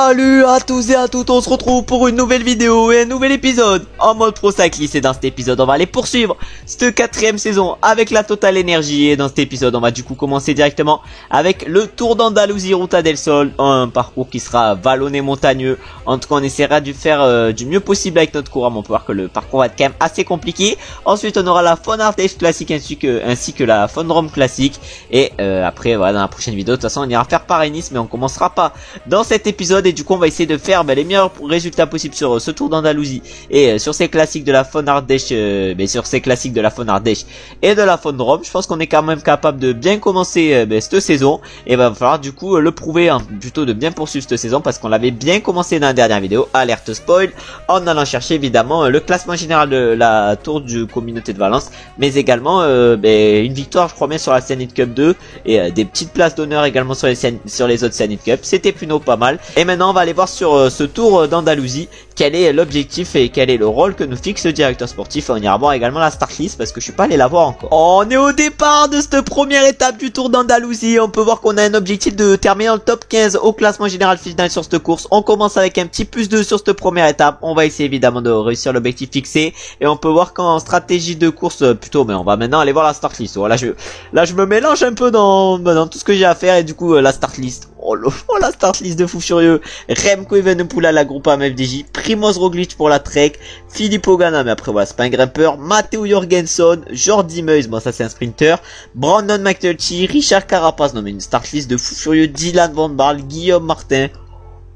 Salut à tous et à toutes, on se retrouve pour une nouvelle vidéo et un nouvel épisode en mode Pro Cyclist. Et dans cet épisode on va aller poursuivre cette 4ème saison avec la Total Energy. Et dans cet épisode on va du coup commencer directement avec le Tour d'Andalousie Ruta del Sol, un parcours qui sera vallonné montagneux. En tout cas on essaiera de faire du mieux possible avec notre coureur, mais on peut voir que le parcours va être quand même assez compliqué. Ensuite on aura la Von Ardèche classique ainsi que la Von Drôme classique. Et après voilà, dans la prochaine vidéo de toute façon on ira faire Paris-Nice, mais on commencera pas dans cet épisode. Et du coup on va essayer de faire les meilleurs résultats possibles sur ce Tour d'Andalousie et sur ces classiques de la Von Ardèche, sur ces classiques de la Von Ardèche et de la Von Drôme. Je pense qu'on est quand même capable de bien commencer cette saison, et va falloir du coup le prouver, plutôt de bien poursuivre cette saison, parce qu'on l'avait bien commencé dans la dernière vidéo, alerte spoil, en allant chercher évidemment le classement général de la Tour du Communauté de Valence, mais également une victoire je crois bien sur la Zenith Cup 2 et des petites places d'honneur également sur les autres Zenith Cup. C'était plutôt pas mal. Et maintenant on va aller voir sur ce Tour d'Andalousie quel est l'objectif et quel est le rôle que nous fixe le directeur sportif. On ira voir également la start list parce que je suis pas allé la voir encore. On est au départ de cette première étape du Tour d'Andalousie. On peut voir qu'on a un objectif de terminer dans le top 15 au classement général final sur cette course. On commence avec un petit plus 2 sur cette première étape. On va essayer évidemment de réussir l'objectif fixé, et on peut voir qu'en stratégie de course plutôt, mais on va maintenant aller voir la start list. Voilà, là je me mélange un peu dans tout ce que j'ai à faire, et du coup la start list. Oh la start list de fou furieux. Remco Evenepoel à la Groupama FDJ, Primoz Roglic pour la Trek, Filippo Ganna, mais après voilà c'est pas un grimpeur, Matteo Jorgenson, Jordi Meus, bon ça c'est un sprinter, Brandon McNulty, Richard Carapaz, non mais une start list de fou furieux, Dylan Van Baarle, Guillaume Martin.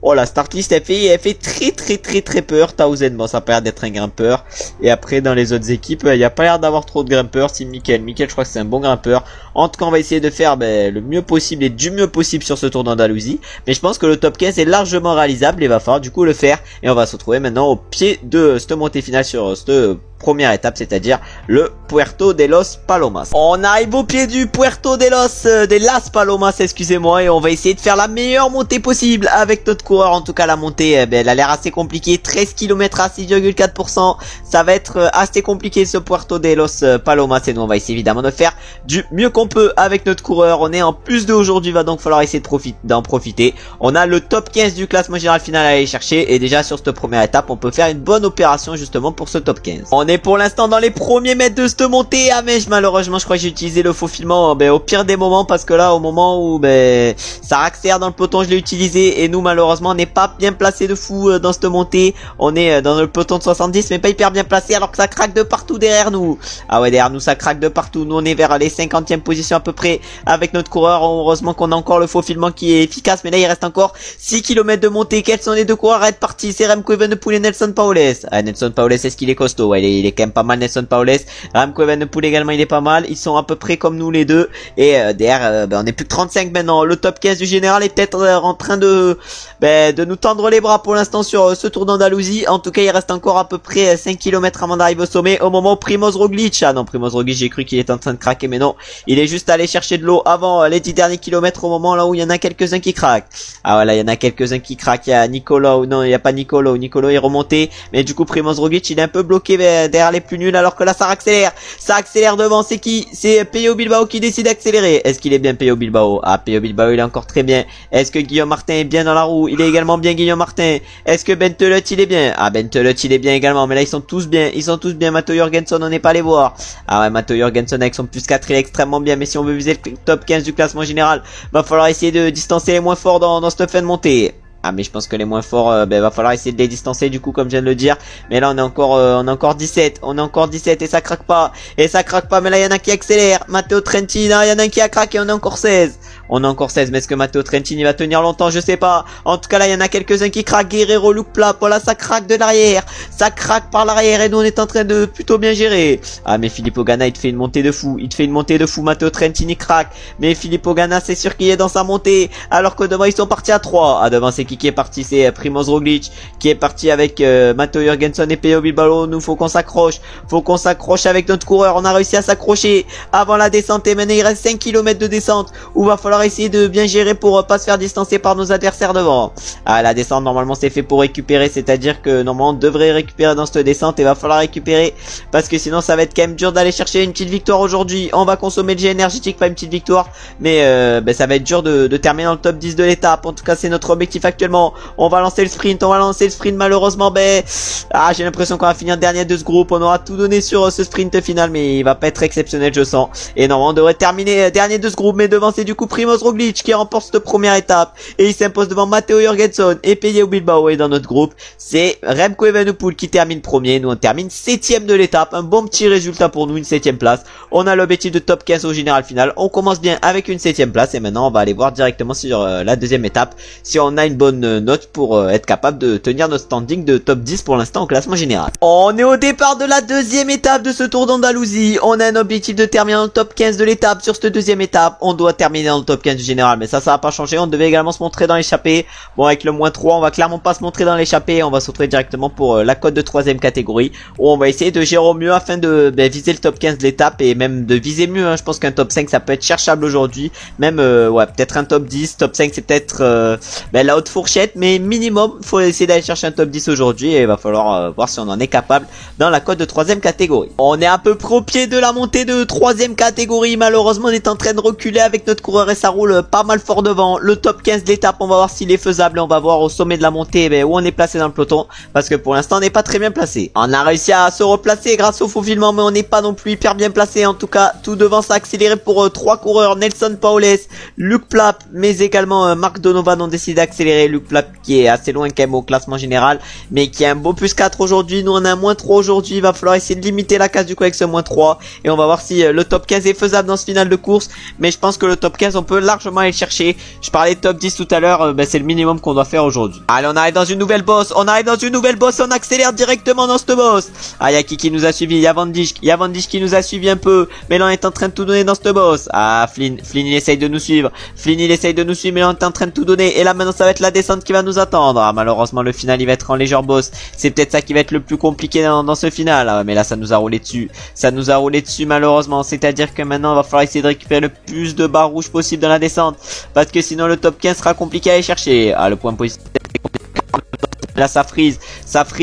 Oh la start list elle fait très peur. Townsend, bon ça a pas l'air d'être un grimpeur. Et après dans les autres équipes il y a pas l'air d'avoir trop de grimpeurs. Si Michael je crois que c'est un bon grimpeur. En tout cas on va essayer de faire le mieux possible et du mieux possible sur ce Tour d'Andalousie. Mais je pense que le top 15 est largement réalisable, et il va falloir du coup le faire. Et on va se retrouver maintenant au pied de cette montée finale sur cette première étape, c'est-à-dire le Puerto de los Palomas. On arrive au pied du Puerto de las Palomas, excusez-moi, et on va essayer de faire la meilleure montée possible avec notre coureur. En tout cas la montée elle a l'air assez compliquée, 13 km à 6,4%, ça va être assez compliqué ce Puerto de los Palomas, et nous on va essayer évidemment de faire du mieux qu'on peut avec notre coureur. On est en plus de aujourd'hui, va donc falloir essayer d'en profiter. On a le top 15 du classement général final à aller chercher, et déjà sur cette première étape on peut faire une bonne opération justement pour ce top 15. On est pour l'instant dans les premiers mètres de cette montée. Ah mais malheureusement je crois que j'ai utilisé le faux filement au pire des moments, parce que là au moment où ça accélère dans le peloton je l'ai utilisé, et nous malheureusement on n'est pas bien placé de fou dans cette montée. On est dans le peloton de 70 mais pas hyper bien placé, alors que ça craque de partout derrière nous. Ah ouais, derrière nous ça craque de partout. Nous on est vers les 50e positions à peu près avec notre coureur. Heureusement qu'on a encore le faux filement qui est efficace, mais là il reste encore 6 km de montée. Quels sont les deux coureurs à être partis? C'est Remco Evenepoel et Nelson Paules. Ah Nelson Paules, est-ce qu'il est costaud? Ouais, il est quand même pas mal Nelson Paules. Remco Evenepoel également il est pas mal. Ils sont à peu près comme nous les deux. Et derrière on est plus que 35 maintenant. Le top 15 du général est peut-être en train de nous tendre les bras pour l'instant sur ce Tour d'Andalousie. En tout cas il reste encore à peu près 5 km avant d'arriver au sommet, au moment où Primoz Roglic, ah non Primoz Roglic j'ai cru qu'il était en train de craquer, mais non, il est juste allé chercher de l'eau avant les 10 derniers kilomètres, au moment là où il y en a quelques-uns qui craquent. Ah voilà, il y en a quelques-uns qui craquent. Il y a Nicolo, non il y a pas Nicolo est remonté, mais du coup Primoz Roglic il est un peu bloqué derrière les plus nuls, alors que là ça accélère devant. C'est qui? C'est Peyo Bilbao qui décide d'accélérer. Est-ce qu'il est bien Peyo Bilbao? Ah Peyo Bilbao il est encore très bien. Est-ce que Guillaume Martin est bien dans la roue? Il est également bien Guillaume Martin. Est-ce que Bentelut il est bien? Ah Bentelut il est bien également, mais là ils sont tous bien. Matteo Jorgenson on n'est pas allé voir. Ah ouais, Matteo Jorgenson avec son plus 4 il est extrêmement bien, mais si on veut viser le top 15 du classement général, va falloir essayer de distancer les moins forts dans cette fin de montée. Ah mais je pense que les moins forts va falloir essayer de les distancer du coup, comme je viens de le dire. Mais là on est encore 17. On est encore 17 et ça craque pas. Mais là il y en a qui accélèrent. Matteo Trentin, il y en a un qui a craqué. On est encore 16. Mais est-ce que Matteo Trentin il va tenir longtemps? Je sais pas. En tout cas là il y en a quelques-uns qui craquent. Guerrero, Luke Pla, voilà ça craque de l'arrière. Ça craque par l'arrière, et nous on est en train de plutôt bien gérer. Ah mais Filippo Ganna il te fait une montée de fou. Matteo Trentin il craque. Mais Filippo Ganna c'est sûr qu'il est dans sa montée. Alors que devant ils sont partis à 3. Ah devant c'est qui est parti? C'est Primoz Roglic qui est parti avec Matteo Jorgenson et Peyo Bilbao. Nous faut qu'on s'accroche. Avec notre coureur. On a réussi à s'accrocher avant la descente, et maintenant il reste 5 km de descente où va falloir falloir essayer de bien gérer pour pas se faire distancer par nos adversaires devant. Ah, la descente normalement c'est fait pour récupérer, c'est-à-dire que normalement on devrait récupérer dans cette descente et va falloir récupérer parce que sinon ça va être quand même dur d'aller chercher une petite victoire aujourd'hui. On va consommer le jet énergétique, pas une petite victoire, mais ça va être dur de terminer dans le top 10 de l'étape. En tout cas c'est notre objectif actuellement. On va lancer le sprint, malheureusement j'ai l'impression qu'on va finir dernier de ce groupe. On aura tout donné sur ce sprint final, mais il va pas être exceptionnel je sens. Et normalement on devrait terminer dernier de ce groupe, mais devant c'est du coup Primoz Roglic qui remporte cette première étape et il s'impose devant Matteo Jorgensen et Pello Bilbao. Et dans notre groupe c'est Remco Evenepoel qui termine premier. Nous on termine 7ème de l'étape, un bon petit résultat pour nous, une 7ème place. On a l'objectif de top 15 au général final. On commence bien avec une 7ème place et maintenant on va aller voir directement sur la deuxième étape si on a une bonne note pour être capable de tenir notre standing de top 10 pour l'instant au classement général. On est au départ de la deuxième étape de ce Tour d'Andalousie. On a un objectif de terminer dans le top 15 de l'étape. Sur cette deuxième étape on doit terminer dans le top 15 du général, mais ça va pas changer. On devait également se montrer dans l'échappée. Bon, avec le moins 3 on va clairement pas se montrer dans l'échappée. On va se retrouver directement pour la cote de 3ème catégorie où on va essayer de gérer au mieux afin de viser le top 15 de l'étape et même de viser mieux, hein. Je pense qu'un top 5 ça peut être cherchable aujourd'hui, même ouais, peut-être un top 10, top 5 c'est peut-être la haute fourchette, mais minimum faut essayer d'aller chercher un top 10 aujourd'hui et il va falloir voir si on en est capable dans la cote de 3ème catégorie. On est à peu près au pied de la montée de 3ème catégorie. Malheureusement on est en train de reculer avec notre coureur et ça roule pas mal fort devant. Le top 15 de l'étape on va voir s'il est faisable et on va voir au sommet de la montée où on est placé dans le peloton, parce que pour l'instant on n'est pas très bien placé. On a réussi à se replacer grâce au faufilement, mais on n'est pas non plus hyper bien placé. En tout cas tout devant ça a accéléré pour 3 coureurs, Nelson Paules, Luc Plapp, mais également Marc Donovan ont décidé d'accélérer. Luc Plapp qui est assez loin quand même au classement général, mais qui a un beau plus 4 aujourd'hui. Nous on a un moins 3 aujourd'hui, il va falloir essayer de limiter la casse du coup avec ce moins 3 et on va voir si le top 15 est faisable dans ce final de course, mais je pense que le top 15 on peut largement aller le chercher. Je parlais de top 10 tout à l'heure, c'est le minimum qu'on doit faire aujourd'hui. Allez, on arrive dans une nouvelle bosse, on accélère directement dans cette bosse. Ah, y'a qui nous a suivi, y'a Van Dijk qui nous a suivi un peu, mais là on est en train de tout donner dans cette bosse. Ah, Flynn il essaye de nous suivre, mais là on est en train de tout donner et là maintenant ça va être la descente qui va nous attendre. Ah, malheureusement le final il va être en légère bosse, c'est peut-être ça qui va être le plus compliqué dans ce final. Ah, mais là ça nous a roulé dessus, malheureusement, c'est à dire que maintenant il va falloir essayer de récupérer le plus de barres rouges possible dans la descente, parce que sinon le top 15 sera compliqué à aller chercher. Ah, le point positif. Là ça freeze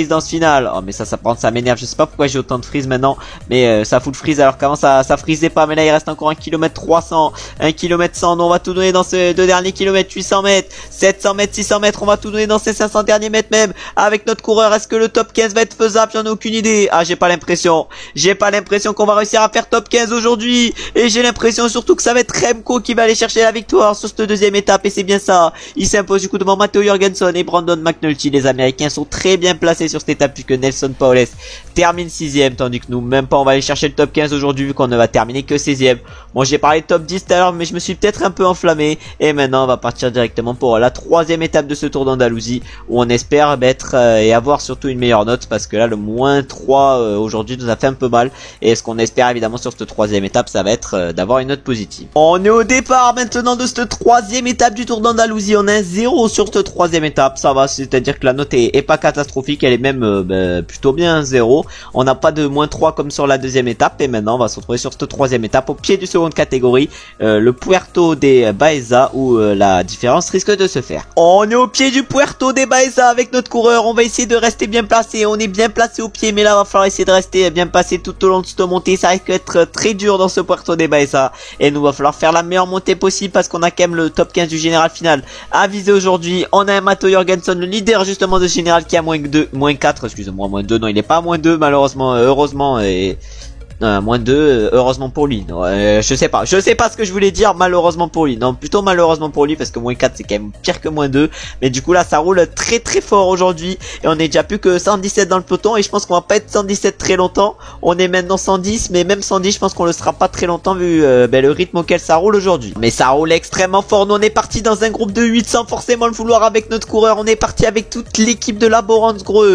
dans ce final. Oh mais ça m'énerve, je sais pas pourquoi j'ai autant de freeze maintenant, mais ça fout le freeze alors qu'avant ça freezait pas. Mais là il reste encore 1 km 300, 1 km 100, on va tout donner dans ces 2 derniers kilomètres, 800 mètres, 700 mètres, 600 mètres, on va tout donner dans ces 500 derniers mètres même avec notre coureur. Est-ce que le top 15 va être faisable? J'en ai aucune idée. Ah, j'ai pas l'impression qu'on va réussir à faire top 15 aujourd'hui, et j'ai l'impression surtout que ça va être Remco qui va aller chercher la victoire sur cette deuxième étape, et c'est bien ça. Il s'impose du coup devant Matteo Jorgensen et Brandon McNulty. Les Américains sont très bien placés sur cette étape puisque Nelson Paules termine 6ème, tandis que nous même pas on va aller chercher le top 15 aujourd'hui vu qu'on ne va terminer que 16ème. Bon, j'ai parlé de top 10 tout à l'heure, mais je me suis peut-être un peu enflammé, et maintenant on va partir directement pour la 3ème étape de ce Tour d'Andalousie où on espère être et avoir surtout une meilleure note, parce que là le moins 3 aujourd'hui nous a fait un peu mal, et ce qu'on espère évidemment sur cette 3ème étape ça va être d'avoir une note positive. On est au départ maintenant de cette 3ème étape du Tour d'Andalousie. On a un 0 sur cette 3ème étape, ça va, c'est-à-dire que la note est pas catastrophique, elle est même plutôt bien 0. On n'a pas de moins 3 comme sur la deuxième étape, et maintenant on va se retrouver sur cette 3ème étape au pied du seconde catégorie, le Puerto de Baeza, où la différence risque de se faire. On est au pied du Puerto de Baeza avec notre coureur, on va essayer de rester bien placé. On est bien placé au pied, mais là va falloir essayer de rester bien placé tout au long de cette montée. Ça risque d'être très dur dans ce Puerto de Baeza, et nous va falloir faire la meilleure montée possible parce qu'on a quand même le top 15 du général final à viser aujourd'hui. On a un Matteo Jorgensen, le leader justement de ce général, qui a moins 4, excusez-moi, moins 2, non il est pas à moins 2 malheureusement, heureusement, et moins 2, heureusement pour lui. Non, je sais pas ce que je voulais dire, malheureusement pour lui. Non, plutôt malheureusement pour lui, parce que moins 4 c'est quand même pire que moins 2. Mais du coup là ça roule très très fort aujourd'hui, et on est déjà plus que 117 dans le peloton, et je pense qu'on va pas être 117 très longtemps. On est maintenant 110, mais même 110 je pense qu'on le sera pas très longtemps vu le rythme auquel ça roule aujourd'hui. Mais ça roule extrêmement fort. Nous on est parti dans un groupe de 8 sans forcément le vouloir avec notre coureur. On est parti avec toute l'équipe de Laborance gros.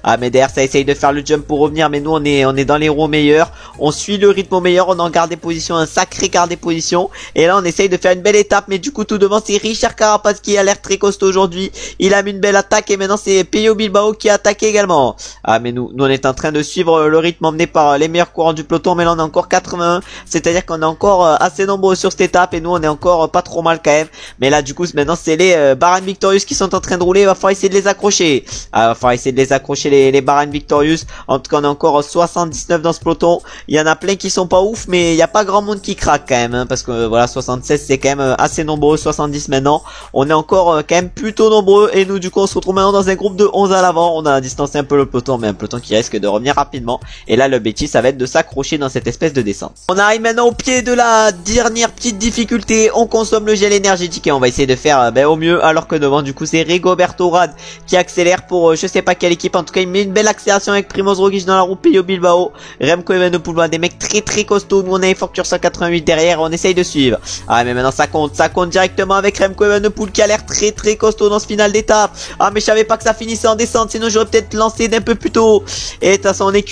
Ah mais derrière ça essaye de faire le jump pour revenir, mais nous on est dans les roues meilleurs. On suit le rythme au meilleur, on en garde des positions, un sacré garde des positions. Et là on essaye de faire une belle étape, mais du coup tout devant c'est Richard Carapaz qui a l'air très costaud aujourd'hui. Il a mis une belle attaque et maintenant c'est Pello Bilbao qui a attaqué également. Ah mais nous on est en train de suivre le rythme emmené par les meilleurs coureurs du peloton, mais là on est encore 81. C'est-à-dire qu'on est encore assez nombreux sur cette étape et nous on est encore pas trop mal quand même. Mais là du coup maintenant c'est les Bahrain Victorious qui sont en train de rouler, il va falloir essayer de les accrocher. Ah, il va falloir essayer de les accrocher les Bahrain Victorious. En tout cas on est encore 79 dans ce peloton. Il y en a plein qui sont pas ouf, mais il n'y a pas grand monde qui craque quand même, hein, parce que voilà 76 c'est quand même assez nombreux, 70 maintenant. On est encore quand même plutôt nombreux et nous du coup on se retrouve maintenant dans un groupe de 11 à l'avant. On a distancé un peu le peloton, mais un peloton qui risque de revenir rapidement. Et là l'objectif ça va être de s'accrocher dans cette espèce de descente. On arrive maintenant au pied de la dernière petite difficulté. On consomme le gel énergétique et on va essayer de faire au mieux, alors que devant du coup c'est Rigoberto Urán qui accélère pour je sais pas quelle équipe. En tout cas il met une belle accélération avec Primoz Roglic dans la roue, Pello Bilbao, Remco Evenepoel, des mecs très costauds. Nous on a Effort 188 derrière, on essaye de suivre. Ah mais maintenant ça compte directement avec Remco Evenepoel qui a l'air très costaud dans ce final d'étape. Ah mais je savais pas que ça finissait en descente, sinon j'aurais peut-être lancé d'un peu plus tôt. Et de toute façon on est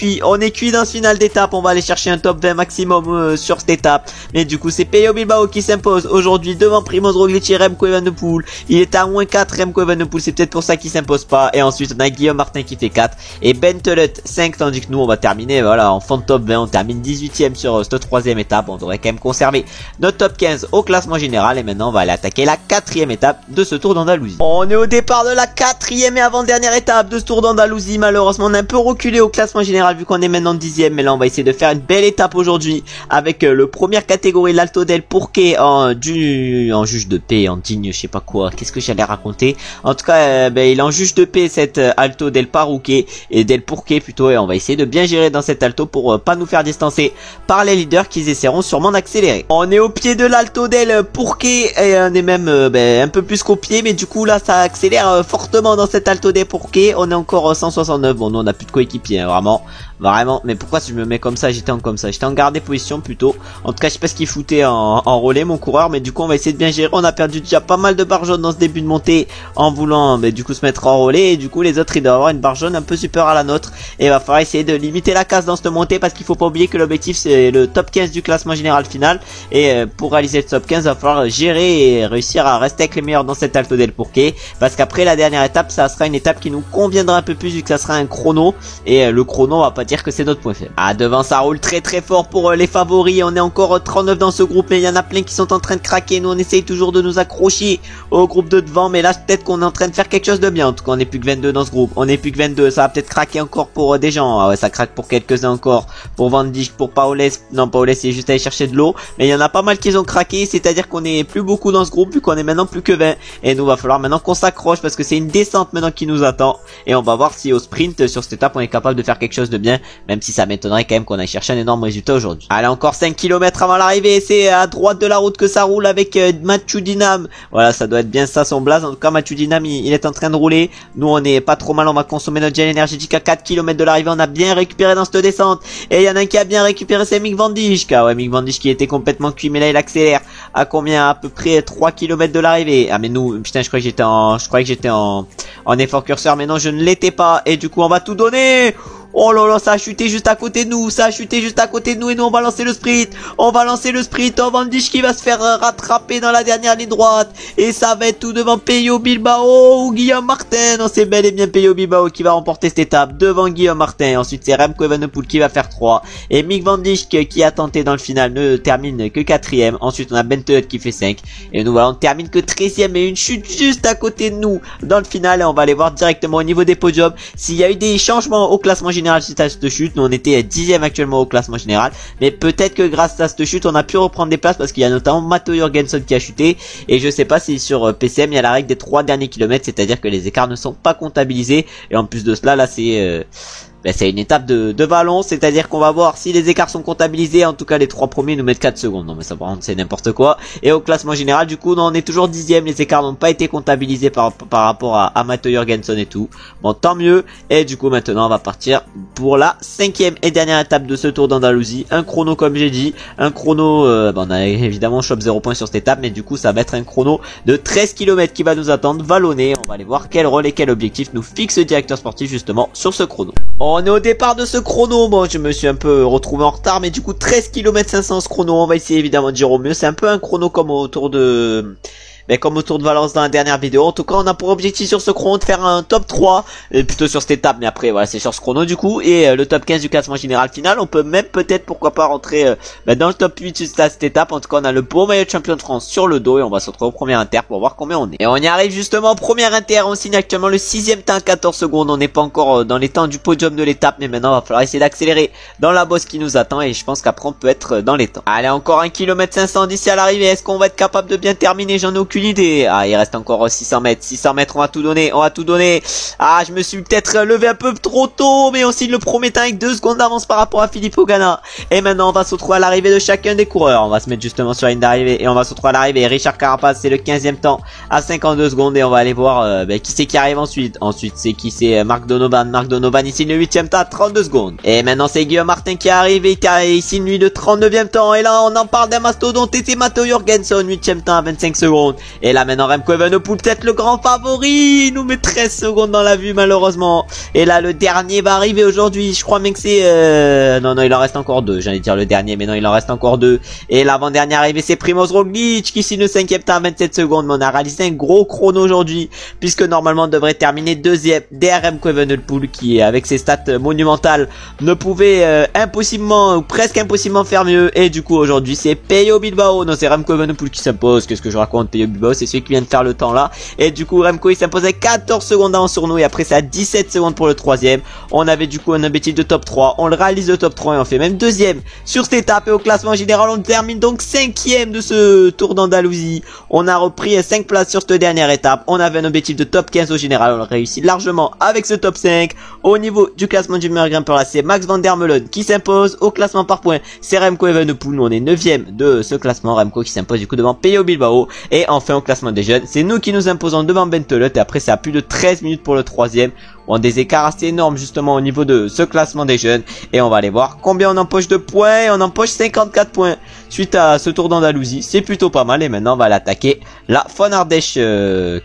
cuit dans ce final d'étape. On va aller chercher un top 20 maximum sur cette étape. Mais du coup c'est Pello Bilbao qui s'impose aujourd'hui devant Primoz Roglic et Remco Evenepoel. Il est à moins 4 Remco Evenepoel, c'est peut-être pour ça qu'il s'impose pas. Et ensuite on a Guillaume Martin qui fait 4 et Ben Telet 5, tandis que nous on va terminer voilà en fond de top 20. On termine 18ème sur cette troisième étape. On devrait quand même conserver notre top 15 au classement général. Et maintenant on va aller attaquer la quatrième étape de ce Tour d'Andalousie. On est au départ de la quatrième et avant-dernière étape de ce Tour d'Andalousie. Malheureusement on a un peu reculé au classement général vu qu'on est maintenant 10ème. Mais là on va essayer de faire une belle étape aujourd'hui avec le première catégorie, l'Alto del Pourquet en juge de paix, en digne je sais pas quoi. Qu'est-ce que j'allais raconter? En tout cas il est en juge de paix cette Alto del Parruquet et del Pourquet plutôt. Et on va essayer de bien gérer dans cet Alto pour pas nous faire distancer par les leaders qui essaieront sûrement d'accélérer. On est au pied de l'Alto del Pourquet et on est même un peu plus qu'au pied, mais du coup là ça accélère fortement dans cet Alto del Pourquet. On est encore 169. Bon nous on a plus de coéquipiers hein, vraiment, mais pourquoi si je me mets comme ça? J'étais en garde des positions plutôt. En tout cas je sais pas ce qu'il foutait en relais mon coureur, mais du coup on va essayer de bien gérer. On a perdu déjà pas mal de barres jaunes dans ce début de montée en voulant du coup se mettre en relais, et du coup les autres ils doivent avoir une barre jaune un peu supérieure à la nôtre, et il va falloir essayer de limiter la casse dans cette montée, parce qu'il faut pas oublier que l'objectif c'est le top 15 du classement général final, et pour réaliser le top 15 il va falloir gérer et réussir à rester avec les meilleurs dans cet Alto del Pourquet, parce qu'après la dernière étape ça sera une étape qui nous conviendra un peu plus vu que ça sera un chrono, et le chrono on va pas dire que c'est notre point faible. Ah devant ça roule très fort pour les favoris. On est encore 39 dans ce groupe, mais il y en a plein qui sont en train de craquer. Nous on essaye toujours de nous accrocher au groupe de devant, mais là peut-être qu'on est en train de faire quelque chose de bien. En tout cas on est plus que 22 dans ce groupe, on est plus que 22. Ça va peut-être craquer encore pour des gens. Ah ouais ça craque pour quelques-uns encore, pour Van Dijk, pour Paoles. Non Paoles il est juste allé chercher de l'eau, mais il y en a pas mal qui ont craqué, c'est à dire qu'on est plus beaucoup dans ce groupe vu qu'on est maintenant plus que 20, et nous va falloir maintenant qu'on s'accroche parce que c'est une descente maintenant qui nous attend, et on va voir si au sprint sur cette étape on est capable de faire quelque chose de bien, même si ça m'étonnerait quand même qu'on aille chercher un énorme résultat aujourd'hui. Allez encore 5 km avant l'arrivée, c'est à droite de la route que ça roule avec Mathieu Dinam. Voilà ça doit être bien ça son blaze. En tout cas Mathieu Dinam il est en train de rouler. Nous on est pas trop mal, on va consommer notre gel énergétique à 4 km de l'arrivée. On a bien récupéré dans cette descente, et il y en a un qui a bien récupéré, c'est Mick Van Dijk. Ah ouais Mick Van Dijk qui était complètement cuit, mais là il accélère à combien? À peu près 3 km de l'arrivée. Ah mais nous putain je croyais que j'étais en effort curseur, mais non je ne l'étais pas, et du coup on va tout donner. Oh là là, ça a chuté juste à côté de nous, et nous on va lancer le sprint. Oh Van Dijk qui va se faire rattraper dans la dernière ligne droite, et ça va être tout devant Pello Bilbao ou Guillaume Martin. Non c'est bel et bien Pello Bilbao qui va remporter cette étape devant Guillaume Martin. Ensuite c'est Remco Evenepoel qui va faire 3, et Mick Van Dijk qui a tenté dans le final ne termine que 4ème. Ensuite on a Ben Telet qui fait 5, et nous voilà on termine que 13ème, et une chute juste à côté de nous dans le final. Et on va aller voir directement au niveau des podiums s'il y a eu des changements au classement général suite à cette chute. Nous on était 10ème actuellement au classement général, mais peut-être que grâce à cette chute on a pu reprendre des places, parce qu'il y a notamment Matteo Jorgensen qui a chuté, et je sais pas si sur PCM il y a la règle des 3 derniers kilomètres, c'est-à-dire que les écarts ne sont pas comptabilisés, et en plus de cela là c'est une étape de vallon, c'est-à-dire qu'on va voir si les écarts sont comptabilisés. En tout cas les 3 premiers nous mettent 4 secondes. Non mais ça par contre c'est n'importe quoi. Et au classement général du coup on est toujours 10ème, les écarts n'ont pas été comptabilisés par rapport à Matteo Jorgensen et tout. Bon tant mieux. Et du coup maintenant on va partir pour la 5ème et dernière étape de ce Tour d'Andalousie. Un chrono comme j'ai dit, un chrono on a évidemment shop 0 points sur cette étape, mais du coup ça va être un chrono de 13 km qui va nous attendre, vallonné. On va aller voir quel rôle et quel objectif nous fixe le directeur sportif justement sur ce chrono. On est au départ de ce chrono. Bon, je me suis un peu retrouvé en retard, mais du coup 13 km 500 ce chrono. On va essayer évidemment de dire au mieux. C'est un peu un chrono comme autour de... comme autour de Valence dans la dernière vidéo. En tout cas, on a pour objectif sur ce chrono de faire un top 3, plutôt sur cette étape, mais après voilà, c'est sur ce chrono du coup, et le top 15 du classement général final. On peut même peut-être, pourquoi pas, rentrer dans le top 8 juste à cette étape. En tout cas, on a le beau maillot de champion de France sur le dos, et on va se retrouver au premier inter pour voir combien on est. Et on y arrive justement au premier inter. On signe actuellement le 6ème temps à 14 secondes. On n'est pas encore dans les temps du podium de l'étape, mais maintenant il va falloir essayer d'accélérer dans la bosse qui nous attend, et je pense qu'après on peut être dans les temps. Allez, encore 1 km 500 d'ici à l'arrivée. Est-ce qu'on va être capable de bien terminer? J'en ai aucune idée. Ah, il reste encore 600 mètres, on va tout donner, Ah, je me suis peut-être levé un peu trop tôt, mais on signe le premier temps avec 2 secondes d'avance par rapport à Filippo Ganna. Et maintenant, on va se retrouver à l'arrivée de chacun des coureurs. On va se mettre justement sur la ligne d'arrivée, et on va se retrouver à l'arrivée. Richard Carapaz, c'est le 15ème temps à 52 secondes, et on va aller voir qui c'est qui arrive ensuite. Ensuite, c'est qui? C'est Mark Donovan. Il signe le 8ème temps à 32 secondes. Et maintenant, c'est Guillaume Martin qui est arrivé, il signe lui le 39ème temps. Et là, on en parle d'un mastodonte, et c'est Matteo Jorgensen, 8ème temps à 25 secondes. Et là, maintenant, Remco Evenepoel, peut-être le grand favori, il nous met 13 secondes dans la vue malheureusement. Et là le dernier va arriver aujourd'hui, je crois même que c'est... Non, il en reste encore 2, j'allais dire le dernier, mais non, il en reste encore 2. Et l'avant-dernier arrivé, c'est Primoz Roglic qui signe le 5ème temps à 27 secondes. Mais on a réalisé un gros chrono aujourd'hui, puisque normalement on devrait terminer 2ème derrière Remco Evenepoel, qui avec ses stats monumentales ne pouvait impossiblement ou presque impossiblement faire mieux. Et du coup aujourd'hui c'est Pello Bilbao, non c'est Remco Evenepoel qui s'impose. Qu'est-ce que je raconte? Pello Bilbao, c'est celui qui vient de faire le temps là, et du coup Remco il s'imposait 14 secondes d'avance sur nous, et après c'est à 17 secondes pour le 3ème. On avait du coup un objectif de top 3, on le réalise le top 3 et on fait même 2ème sur cette étape. Et au classement général on termine donc 5ème de ce Tour d'Andalousie. On a repris 5 places sur cette dernière étape. On avait un objectif de top 15 au général, on le réussit largement avec ce top 5. Au niveau du classement du meilleur grimpeur là, c'est Max van der Meulen qui s'impose. Au classement par points, c'est Remco Evenepoel, nous on est 9ème de ce classement. Remco qui s'impose du coup devant Pello Bilbao. Et enfin au classement des jeunes, c'est nous qui nous imposons devant Bentelet, et après c'est à plus de 13 minutes pour le 3ème. On a des écarts assez énormes justement au niveau de ce classement des jeunes, et on va aller voir combien on empoche de points. On empoche 54 points suite à ce Tour d'Andalousie, c'est plutôt pas mal. Et maintenant on va l'attaquer la Fon Ardèche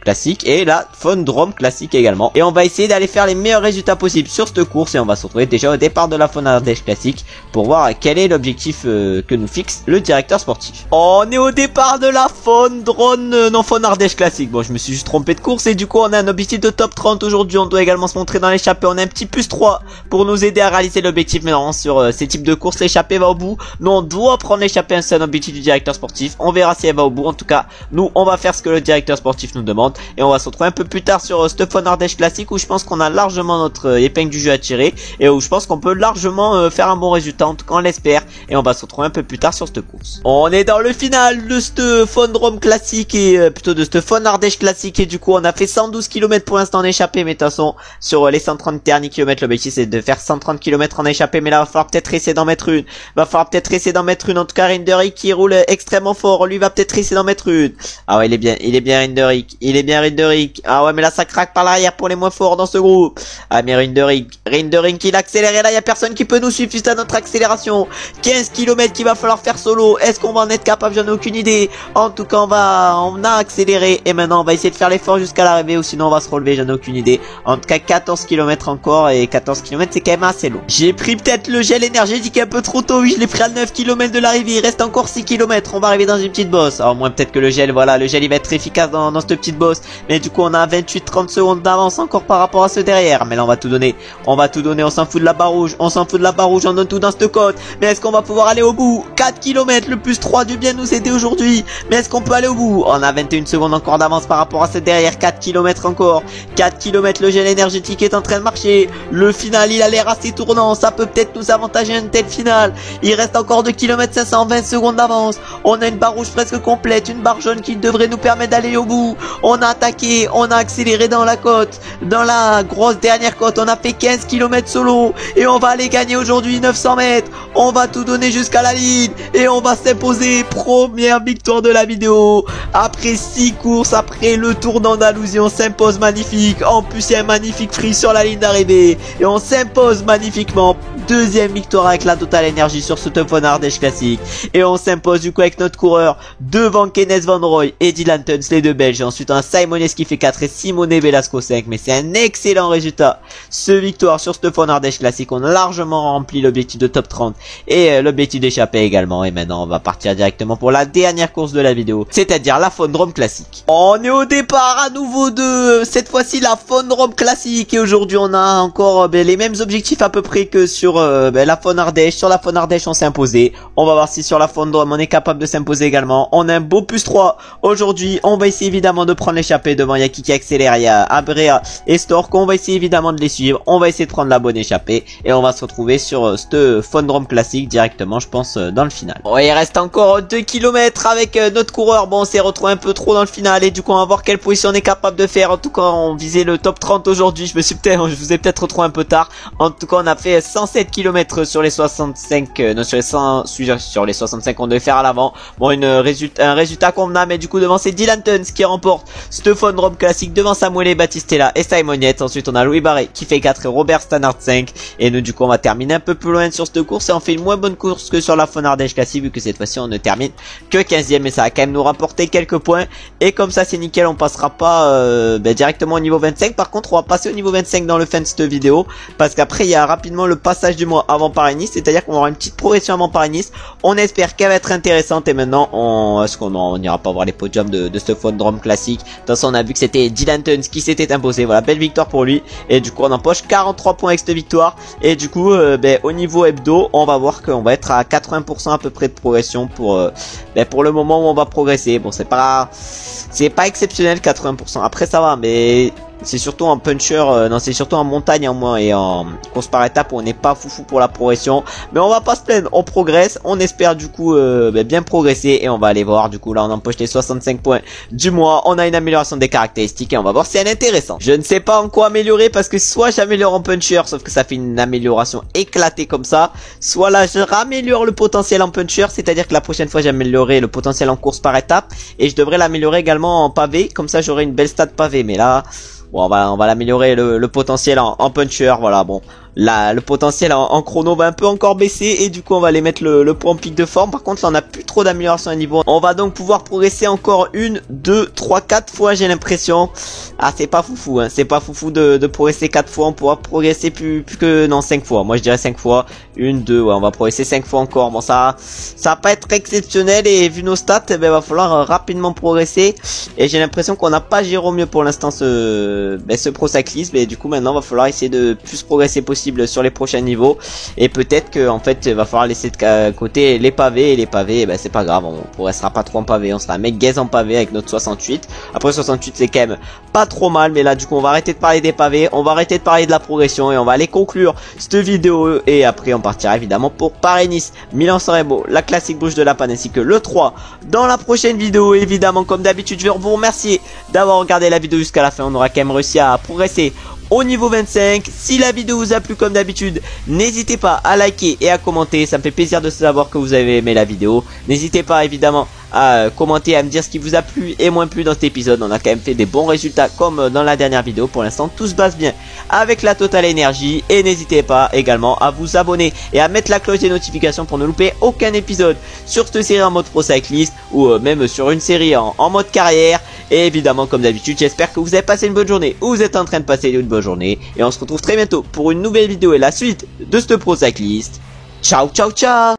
classique et la Fon Drôme classique également, et on va essayer d'aller faire les meilleurs résultats possibles sur cette course. Et on va se retrouver déjà au départ de la Fon Ardèche classique pour voir quel est l'objectif que nous fixe le directeur sportif. On est au départ de la Fon Ardèche classique. Bon, je me suis juste trompé de course, et du coup on a un objectif de top 30 aujourd'hui. On doit également se montrer dans l'échappée. On a un petit plus 3 pour nous aider à réaliser l'objectif. Mais non, sur ces types de courses, l'échappée va au bout. Nous on doit prendre l'échappée, c'est un objectif du directeur sportif. On verra si elle va au bout. En tout cas, nous on va faire ce que le directeur sportif nous demande, et on va se retrouver un peu plus tard sur cette Fon Ardèche classique, où je pense qu'on a largement notre épingle du jeu à tirer, et où je pense qu'on peut largement faire un bon résultat, en tout cas on l'espère. Et on va se retrouver un peu plus tard sur cette course. On est dans le final de cette Fon Drôme classique, et plutôt de cette Fon Ardèche classique, et du coup on a fait 112 km pour l'instant en échappée. Mais de toute façon sur les 130 derniers kilomètres, l'objectif c'est de faire 130 km en échappée. Mais là va falloir peut-être essayer d'en mettre une, en tout cas Rinderich qui roule extrêmement fort, lui va peut-être essayer d'en mettre une. Ah ouais, il est bien Rinderich, ah ouais, mais là ça craque par l'arrière pour les moins forts dans ce groupe. Ah mais Rinderich il accélère, et là il y a personne qui peut nous suivre juste à notre accélération. 15 km qu'il va falloir faire solo. Est-ce qu'on va en être capable? J'en ai aucune idée. En tout cas on a accéléré, et maintenant on va essayer de faire l'effort jusqu'à l'arrivée, ou sinon on va se relever, j'en ai aucune idée. En tout cas 14 km encore, et 14 km c'est quand même assez long. J'ai pris peut-être le gel énergétique un peu trop tôt, oui je l'ai pris à 9 km de l'arrivée. Il reste encore 6 km, on va arriver dans une petite bosse. Alors moins peut-être que le gel, voilà, le gel il va être efficace dans cette petite bosse, mais du coup on a 28-30 secondes d'avance encore par rapport à ceux derrière. Mais là on va tout donner, on s'en fout de la barre rouge, on donne tout dans cette côte. Mais est-ce qu'on va pouvoir aller au bout? 4 km, le plus 3 du bien nous aider aujourd'hui, mais est-ce qu'on peut aller au bout? On a 21 secondes encore d'avance par rapport à ceux derrière. 4 km encore, 4 km, le gel énergétique est en train de marcher. Le final il a l'air assez tournant, ça peut peut-être nous avantager une telle finale. Il reste encore 2 km 520 secondes d'avance. On a une barre rouge presque complète, une barre jaune qui devrait nous permettre d'aller au bout. On a attaqué, on a accéléré dans la côte, dans la grosse dernière côte. On a fait 15 km solo, et on va aller gagner aujourd'hui 900 mètres. On va tout donner jusqu'à la ligne, et on va s'imposer. Première victoire de la vidéo après 6 courses, après le Tour d'Andalousie. On s'impose magnifique. En plus il y a un magnifique free sur la ligne d'arrivée, et on s'impose magnifiquement deuxième victoire avec la Total Energy sur ce Top Fun Ardèche classique. Et on s'impose du coup avec notre coureur devant Kenneth Van Roy et Dylan Tuns, les deux Belges. Et ensuite un Simones qui fait 4 et Simone Velasco 5. Mais c'est un excellent résultat. Ce victoire sur ce Top Fun Ardèche classique. On a largement rempli l'objectif de top 30 et l'objectif d'échapper également. Et maintenant on va partir directement pour la dernière course de la vidéo, c'est-à-dire la Fondrome classique. On est au départ à nouveau de cette fois-ci la Fondrome classique. Et aujourd'hui on a encore les mêmes objectifs à peu près que sur la Fun Ardèche. Sur la Fun Ardèche on s'est imposé. On va voir si sur la Fondrome on est capable de s'imposer également. On a un beau plus 3 aujourd'hui. On va essayer évidemment de prendre l'échappée devant. Il y a qui accélère, il y a Abrea et Stork. On va essayer évidemment de les suivre. On va essayer de prendre la bonne échappée et on va se retrouver sur ce Fondrome classique directement, je pense, dans le final. Bon, il reste encore 2 km avec notre coureur. Bon, on s'est retrouvé un peu trop dans le final et du coup on va voir quelle position on est capable de faire. En tout cas on visait le top 30 aujourd'hui. Je vous ai peut-être retrouvé un peu tard. En tout cas on a fait 107 km sur les 65 non, sur les 65 qu'on devait faire à l'avant. Bon, un résultat convenable. Mais du coup devant c'est Dylan Tuns qui remporte ce Fondrome classique devant Samuele Battistella et Simoniette. Ensuite on a Louis Barré qui fait 4 et Robert Stannard 5. Et nous du coup on va terminer un peu plus loin sur cette course et on fait une moins bonne course que sur la Fun Ardèche classique, vu que cette fois-ci on ne termine que 15e. Mais ça va quand même nous rapporter quelques points et comme ça c'est nickel. On passera pas directement au niveau 25. Par contre on va passer au niveau 25 dans le fin de cette vidéo, parce qu'après il y a rapidement le passage du mois avant Paris-Nice, c'est-à-dire qu'on aura une petite progression avant Paris-Nice. On espère qu'elle va être intéressante. Et maintenant est-ce qu'on n'ira pas voir les podiums de ce Fondrome classique. De toute façon on a vu que c'était Dylan Tuns qui s'était imposé. Voilà, belle victoire pour lui. Et du coup on empoche 43 points avec cette victoire. Et du coup au niveau hebdo on va voir qu'on va être à 80% à peu près de progression pour le moment où on va progresser. Bon, c'est pas exceptionnel 80%. Après ça va, mais c'est surtout en puncher, non c'est surtout en montagne en moins et en course par étape où on n'est pas foufou pour la progression. Mais on va pas se plaindre, on progresse, on espère du coup bien progresser. Et on va aller voir, du coup là on empoche les 65 points du mois. On a une amélioration des caractéristiques et on va voir si elle est intéressante. Je ne sais pas en quoi améliorer, parce que soit j'améliore en puncher, sauf que ça fait une amélioration éclatée comme ça, soit là je raméliore le potentiel en puncher, c'est-à-dire que la prochaine fois j'améliorerai le potentiel en course par étape et je devrais l'améliorer également en pavé, comme ça j'aurai une belle stat pavé. Mais là bon, on va l'améliorer le potentiel en puncher. Voilà, bon, là le potentiel en chrono va un peu encore baisser et du coup on va aller mettre le point en pic de forme. Par contre là on a plus trop d'amélioration à niveau. On va donc pouvoir progresser encore 1, 2, 3, 4 fois j'ai l'impression. Ah, c'est pas foufou hein, c'est pas foufou de progresser 4 fois. On pourra progresser plus que, non, 5 fois. Moi je dirais 5 fois. 1, 2, ouais, on va progresser 5 fois encore. Bon, ça va pas être exceptionnel et vu nos stats, il va falloir rapidement progresser. Et j'ai l'impression qu'on n'a pas géré au mieux pour l'instant ce pro cyclisme. Et du coup maintenant il va falloir essayer de plus progresser possible sur les prochains niveaux. Et peut-être que en fait il va falloir laisser de côté les pavés. Et les pavés, c'est pas grave, on progressera pas trop en pavé. On sera un mec gaze en pavé avec notre 68. Après 68 c'est quand même pas trop mal. Mais là du coup on va arrêter de parler des pavés, on va arrêter de parler de la progression et on va aller conclure cette vidéo. Et après on partira évidemment pour Paris-Nice, Milan-San Remo, la classique Bruges de la Panne ainsi que le 3 dans la prochaine vidéo. Évidemment comme d'habitude je vais vous remercier d'avoir regardé la vidéo jusqu'à la fin. On aura quand même réussi à progresser au niveau 25. Si la vidéo vous a plu comme d'habitude, n'hésitez pas à liker et à commenter, ça me fait plaisir de savoir que vous avez aimé la vidéo. N'hésitez pas évidemment à commenter, à me dire ce qui vous a plu et moins plu dans cet épisode. On a quand même fait des bons résultats comme dans la dernière vidéo. Pour l'instant tout se passe bien avec la Total Energy. Et n'hésitez pas également à vous abonner et à mettre la cloche des notifications pour ne louper aucun épisode sur cette série en mode pro cycliste ou même sur une série en mode carrière. Et évidemment comme d'habitude j'espère que vous avez passé une bonne journée ou vous êtes en train de passer une bonne journée. Et on se retrouve très bientôt pour une nouvelle vidéo et la suite de ce pro cycliste. Ciao ciao ciao.